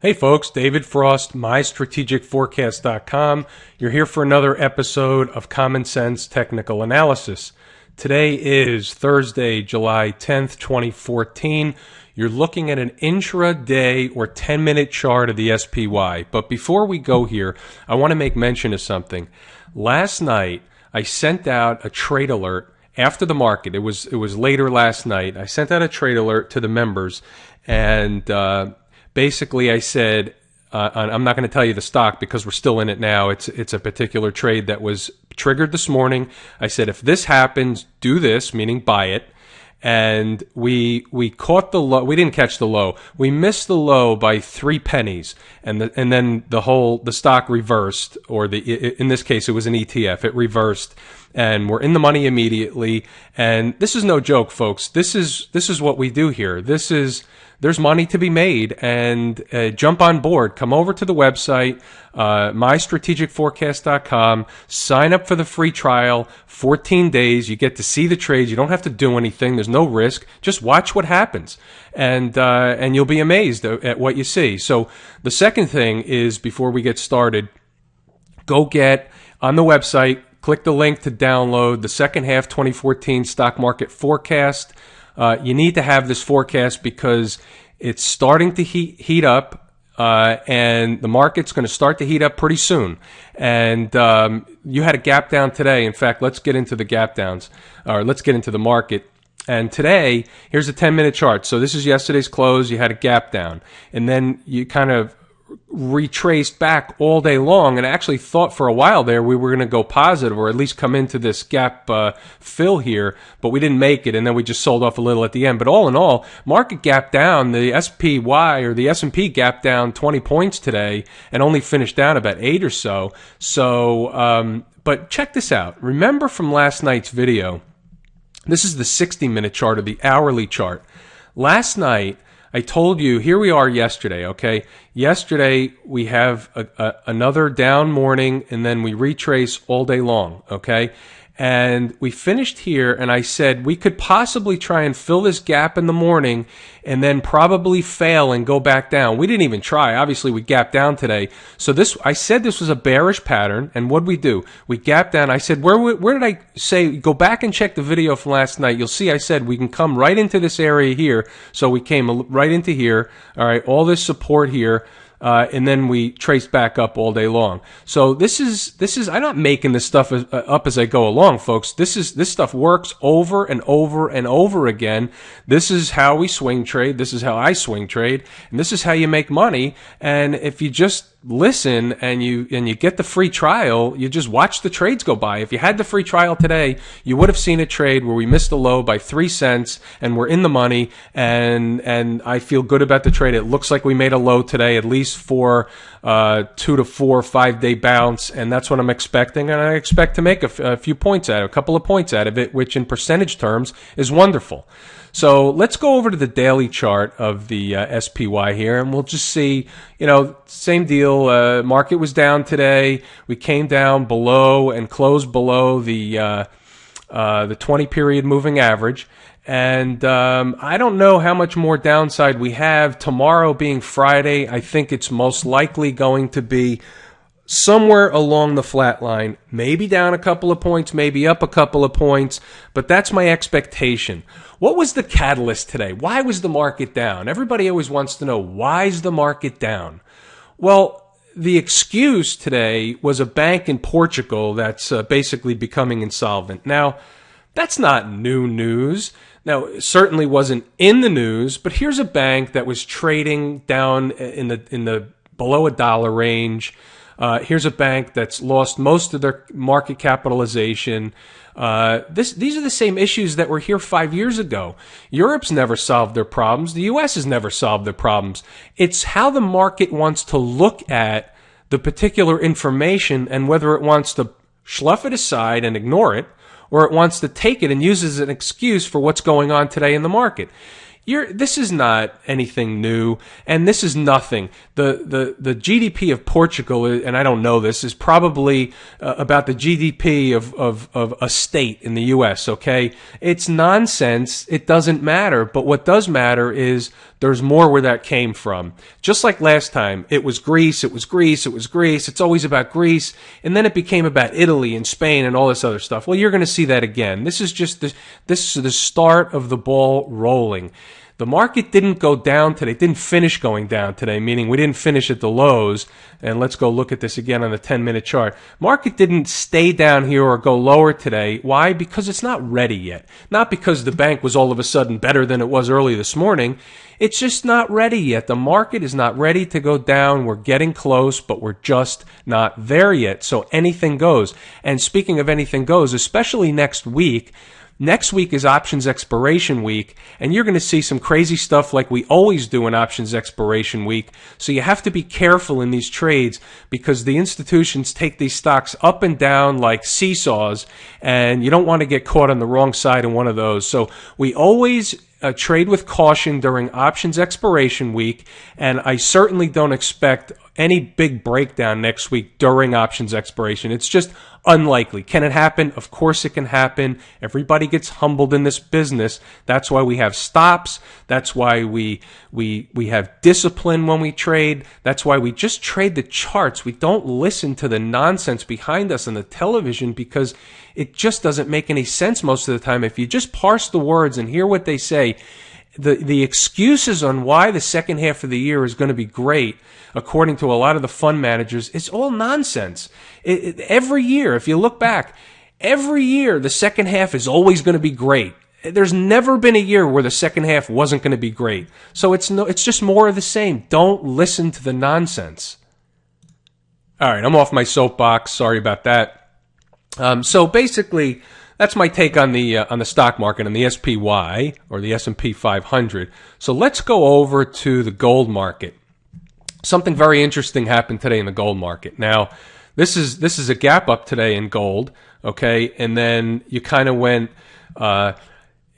Hey folks, David Frost, mystrategicforecast.com. You're here for another episode of Common Sense Technical Analysis. Today is Thursday, July 10th, 2014. You're looking at an intraday or 10-minute chart of the SPY. But before we go here, I want to make mention of something. Last night, I sent out a trade alert after the market. It was later last night. I sent out a trade alert to the members, and basically, I said, I'm not going to tell you the stock because we're still in it now. It's a particular trade that was triggered this morning. I said, if this happens, do this, meaning buy it. And we caught the low. We didn't catch the low. We missed the low by 3 pennies, and then the stock reversed, or in this case it was an ETF. It reversed, and we're in the money immediately. And this is no joke, folks. This is what we do here. There's money to be made, and jump on board. Come over to the website, mystrategicforecast.com. Sign up for the free trial, 14 days. You get to see the trades. You don't have to do anything. There's no risk. Just watch what happens, and you'll be amazed at what you see. So the second thing is, before we get started, go get on the website, click the link to download the second half 2014 stock market forecast. You need to have this forecast because it's starting to heat up, and the market's going to start to heat up pretty soon. And you had a gap down today. In fact, let's get into the gap downs, or let's get into the market. And today, here's a 10-minute chart. So this is yesterday's close. You had a gap down, and then you kind of retraced back all day long, and actually thought for a while there we were going to go positive, or at least come into this gap fill here, but we didn't make it, and then we just sold off a little at the end. But all in all, market gap down. The SPY, or the S&P, gap down 20 points today and only finished down about 8 or so. But check this out. Remember from last night's video, this is the 60-minute chart, or the hourly chart. Last night I told you, here we are yesterday, okay? Yesterday, we have another down morning, and then we retrace all day long, okay? And we finished here, and I said we could possibly try and fill this gap in the morning and then probably fail and go back down. We didn't even try. Obviously, we gapped down today. So I said this was a bearish pattern, and what'd we do? We gapped down. I said, where did I say? Go back and check the video from last night. You'll see I said we can come right into this area here. So we came right into here. All right, all this support here. And then we trace back up all day long. So this is I'm not making this stuff up as I go along, folks. This stuff works over and over and over again. This is how we swing trade. This is how I swing trade, and this is how you make money. And if you just listen and you get the free trial, you just watch the trades go by. If you had the free trial today, you would have seen a trade where we missed the low by 3 cents and we're in the money, and I feel good about the trade. It looks like we made a low today, at least for 2 to 4 5-day bounce, and that's what I'm expecting. And I expect to make a few points out of it, a couple of points out of it, which in percentage terms is wonderful. So let's go over to the daily chart of the SPY here, and we'll just see, same deal. Market was down today. We came down below and closed below the 20-period moving average. And I don't know how much more downside we have. Tomorrow being Friday, I think it's most likely going to be somewhere along the flat line, maybe down a couple of points, maybe up a couple of points, but that's my expectation. What was the catalyst today? Why was the market down? Everybody always wants to know, why is the market down? Well, the excuse today was a bank in Portugal that's basically becoming insolvent. Now, that's not new news. Now, it certainly wasn't in the news, but here's a bank that was trading down in the below $1 range. Here's a bank that's lost most of their market capitalization. These are the same issues that were here 5 years ago. Europe's never solved their problems. The U.S. has never solved their problems. It's how the market wants to look at the particular information and whether it wants to slough it aside and ignore it, or it wants to take it and use it as an excuse for what's going on today in the market. This is not anything new, and this is nothing. The GDP of Portugal, and I don't know this, is probably about the GDP of a state in the U.S., okay? It's nonsense. It doesn't matter. But what does matter is there's more where that came from. Just like last time, it was Greece, it was Greece, it was Greece. It's always about Greece. And then it became about Italy and Spain and all this other stuff. Well, you're going to see that again. This is just this is the start of the ball rolling. The market didn't go down today, didn't finish going down today, meaning we didn't finish at the lows. And let's go look at this again on the 10-minute chart. Market didn't stay down here or go lower today. Why? Because it's not ready yet. Not because the bank was all of a sudden better than it was early this morning. It's just not ready yet. The market is not ready to go down. We're getting close, but we're just not there yet. So anything goes. And speaking of anything goes, especially next week is options expiration week, and you're going to see some crazy stuff like we always do in options expiration week. So you have to be careful in these trades because the institutions take these stocks up and down like seesaws, and you don't want to get caught on the wrong side in one of those. So we always trade with caution during options expiration week, and I certainly don't expect any big breakdown next week during options expiration. It's just unlikely. Can it happen? Of course it can happen. Everybody gets humbled in this business. That's why we have stops. That's why we have discipline when we trade. That's why we just trade the charts. We don't listen to the nonsense behind us on the television because it just doesn't make any sense most of the time. If you just parse the words and hear what they say, the excuses on why the second half of the year is going to be great, according to a lot of the fund managers, it's all nonsense. Every year, if you look back, every year the second half is always going to be great. There's never been a year where the second half wasn't going to be great. So it's just more of the same. Don't listen to the nonsense. All right, I'm off my soapbox. Sorry about that. So basically, that's my take on the stock market and the SPY or the S&P 500. So let's go over to the gold market. Something very interesting happened today in the gold market. Now, this is a gap up today in gold, okay? And then you kind of went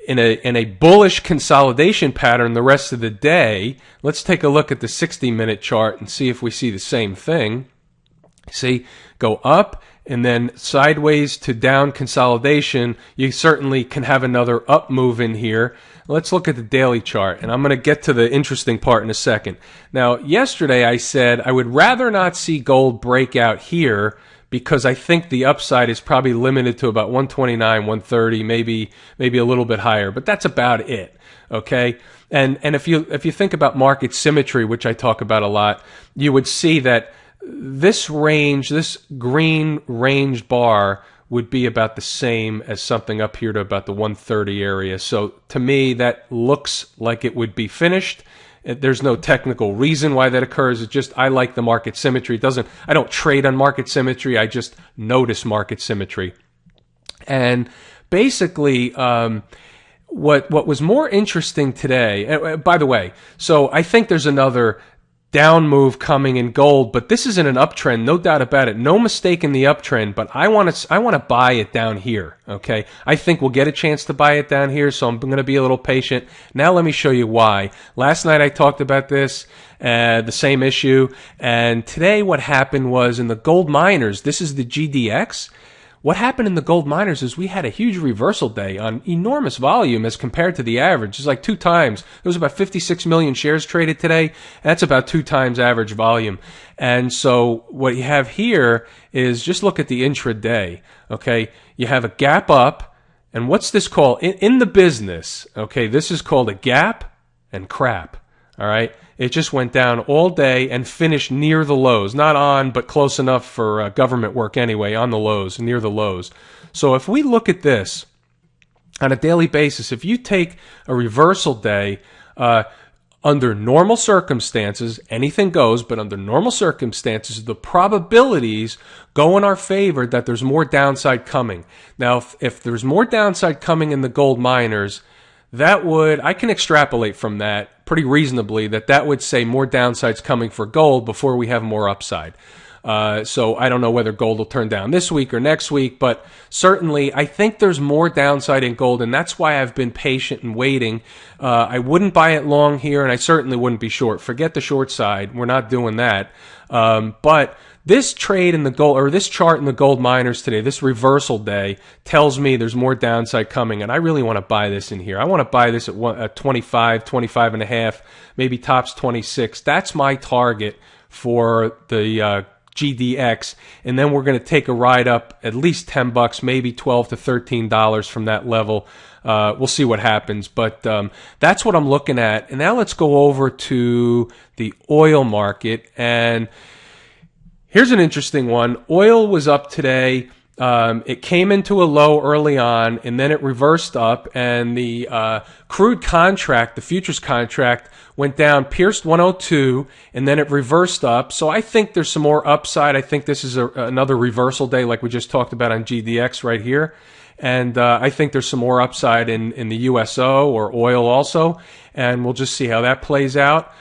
in a bullish consolidation pattern the rest of the day. Let's take a look at the 60-minute chart and see if we see the same thing. See, go up and then sideways to down consolidation. You certainly can have another up move in here. Let's look at the daily chart, and I'm going to get to the interesting part in a second. Now, yesterday I said I would rather not see gold break out here because I think the upside is probably limited to about 129, 130, maybe a little bit higher, but that's about it. Okay? And if you think about market symmetry, which I talk about a lot, you would see that this range, this green range bar would be about the same as something up here to about the 130 area. So to me, that looks like it would be finished. There's no technical reason why that occurs. It's just I like the market symmetry. I don't trade on market symmetry. I just notice market symmetry. And basically, what was more interesting today, by the way, so I think there's another down move coming in gold, but this isn't an uptrend, no doubt about it. No mistake in the uptrend, but I want to buy it down here, okay? I think we'll get a chance to buy it down here, so I'm going to be a little patient. Now let me show you why. Last night I talked about this, the same issue, and today what happened was in the gold miners, this is the GDX. What happened in the gold miners is we had a huge reversal day on enormous volume as compared to the average. It's like 2 times. There was about 56 million shares traded today. That's about 2 times average volume. And so what you have here is just look at the intraday. Okay, you have a gap up, and what's this called in the business? Okay, this is called a gap and crap. All right, it just went down all day and finished near the lows. Not on, but close enough for government work anyway, on the lows, near the lows. So if we look at this on a daily basis, if you take a reversal day, under normal circumstances, anything goes, but under normal circumstances, the probabilities go in our favor that there's more downside coming. Now, if there's more downside coming in the gold miners, I can extrapolate from that pretty reasonably that would say more downsides coming for gold before we have more upside. So I don't know whether gold will turn down this week or next week, but certainly I think there's more downside in gold, and that's why I've been patient and waiting. I wouldn't buy it long here, and I certainly wouldn't be short. Forget the short side. We're not doing that. But this trade in the gold, or this chart in the gold miners today, this reversal day, tells me there's more downside coming, and I really want to buy this in here. I want to buy this at 25, 25 and a half, maybe tops 26. That's my target for the GDX, and then we're going to take a ride up at least $10, maybe $12 to $13 from that level. We'll see what happens, but that's what I'm looking at. And now let's go over to the oil market, and here's an interesting one. Oil was up today. It came into a low early on, and then it reversed up, and the crude contract, the futures contract, went down, pierced 102, and then it reversed up. So I think there's some more upside. I think this is another reversal day like we just talked about on GDX right here. And I think there's some more upside in the USO or oil also, and we'll just see how that plays out.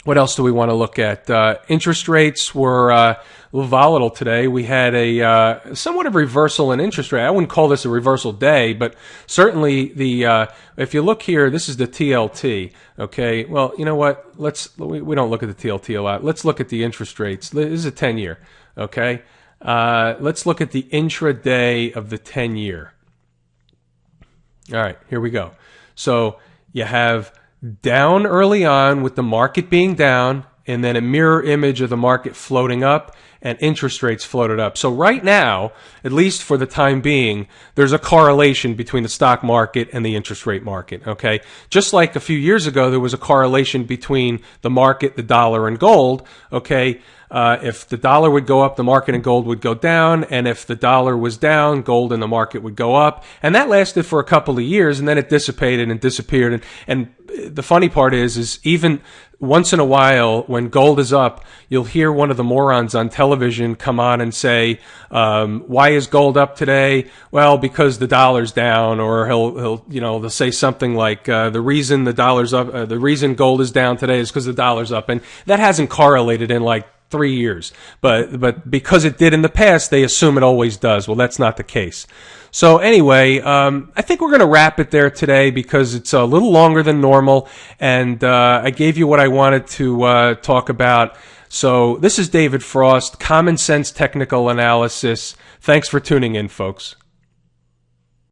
What else do we want to look at? Interest rates were a little volatile today. We had a somewhat of a reversal in interest rate. I wouldn't call this a reversal day, but certainly if you look here, this is the TLT. Okay, well, you know what? We don't look at the TLT a lot. Let's look at the interest rates. This is a 10-year. Okay, let's look at the intraday of the 10-year. All right, here we go. So you have down early on with the market being down, and then a mirror image of the market floating up, and interest rates floated up. So right now, at least for the time being, there's a correlation between the stock market and the interest rate market, okay? Just like a few years ago, there was a correlation between the market, the dollar, and gold, okay? If the dollar would go up, the market and gold would go down, and if the dollar was down, gold and the market would go up. And that lasted for a couple of years, and then it dissipated and disappeared. And the funny part is even once in a while, when gold is up, you'll hear one of the morons on television come on and say, why is gold up today? Well, because the dollar's down, or they'll say something like, the reason the dollar's up, the reason gold is down today is because the dollar's up. And that hasn't correlated in like 3 years, but because it did in the past, they assume it always does. Well, that's not the case. So anyway, I think we're going to wrap it there today because it's a little longer than normal, and I gave you what I wanted to talk about. So this is David Frost, Common Sense Technical Analysis. Thanks for tuning in, folks.